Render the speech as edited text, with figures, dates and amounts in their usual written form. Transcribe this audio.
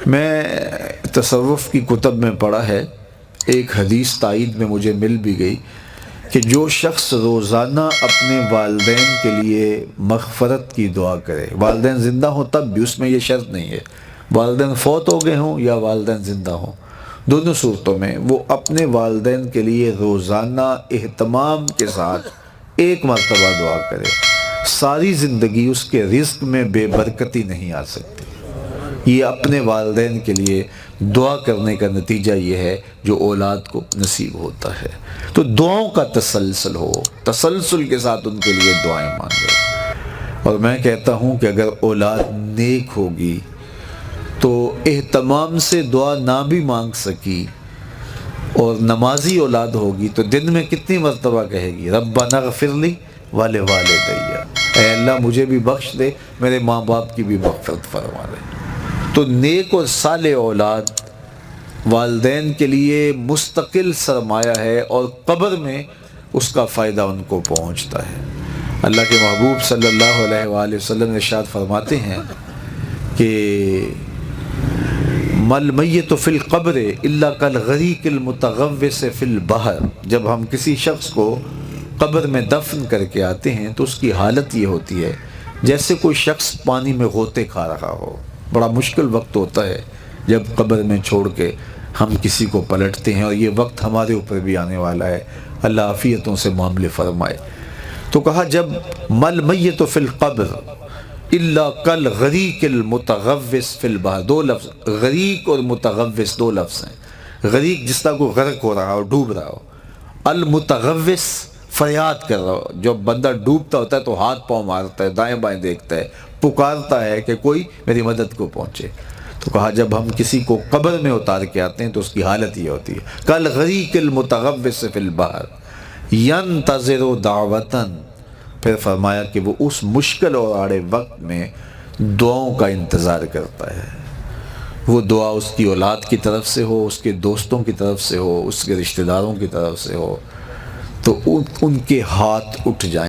میں تصوف کی کتب میں پڑھا ہے، ایک حدیث تائید میں مجھے مل بھی گئی کہ جو شخص روزانہ اپنے والدین کے لیے مغفرت کی دعا کرے، والدین زندہ ہوں تب بھی، اس میں یہ شرط نہیں ہے والدین فوت ہو گئے ہوں یا والدین زندہ ہوں، دونوں صورتوں میں وہ اپنے والدین کے لیے روزانہ اہتمام کے ساتھ ایک مرتبہ دعا کرے، ساری زندگی اس کے رزق میں بے برکتی نہیں آ سکتی۔ یہ اپنے والدین کے لیے دعا کرنے کا نتیجہ یہ ہے جو اولاد کو نصیب ہوتا ہے۔ تو دعاؤں کا تسلسل ہو، تسلسل کے ساتھ ان کے لیے دعائیں مانگے۔ اور میں کہتا ہوں کہ اگر اولاد نیک ہوگی تو اہتمام سے دعا نہ بھی مانگ سکی اور نمازی اولاد ہوگی تو دن میں کتنی مرتبہ کہے گی ربنا اغفر لی ولوالدی، اے اللہ مجھے بھی بخش دے، میرے ماں باپ کی بھی مغفرت فرما دے۔ تو نیک اور صالح اولاد والدین کے لیے مستقل سرمایہ ہے اور قبر میں اس کا فائدہ ان کو پہنچتا ہے۔ اللہ کے محبوب صلی اللہ علیہ وآلہ وسلم نے ارشاد فرماتے ہیں کہ مل میت فی القبر الا کالغریق المتغوص فی البحر، جب ہم کسی شخص کو قبر میں دفن کر کے آتے ہیں تو اس کی حالت یہ ہوتی ہے جیسے کوئی شخص پانی میں غوطے کھا رہا ہو۔ بڑا مشکل وقت ہوتا ہے جب قبر میں چھوڑ کے ہم کسی کو پلٹتے ہیں، اور یہ وقت ہمارے اوپر بھی آنے والا ہے، اللہ عافیتوں سے معاملے فرمائے۔ تو کہا جب مل میت فی القبر الا کالغریق المتغوص فی البحر، دو لفظ غریق اور متغوص دو لفظ ہیں۔ غریق جس طرح کو غرق ہو رہا ہو، ڈوب رہا ہو، المتغوص فریاد کر رہا ہو، جب بندہ ڈوبتا ہوتا ہے تو ہاتھ پاؤں مارتا ہے، دائیں بائیں دیکھتا ہے، پکارتا ہے کہ کوئی میری مدد کو پہنچے۔ تو کہا جب ہم کسی کو قبر میں اتار کے آتے ہیں تو اس کی حالت یہ ہوتی ہے کالغریق المتغوص فی البحر ینتظر دعوتاً، پھر فرمایا کہ وہ اس مشکل اور آڑے وقت میں دعاؤں کا انتظار کرتا ہے۔ وہ دعا اس کی اولاد کی طرف سے ہو، اس کے دوستوں کی طرف سے ہو، اس کے رشتہ داروں کی طرف سے ہو، تو ان کے ہاتھ اٹھ جائیں۔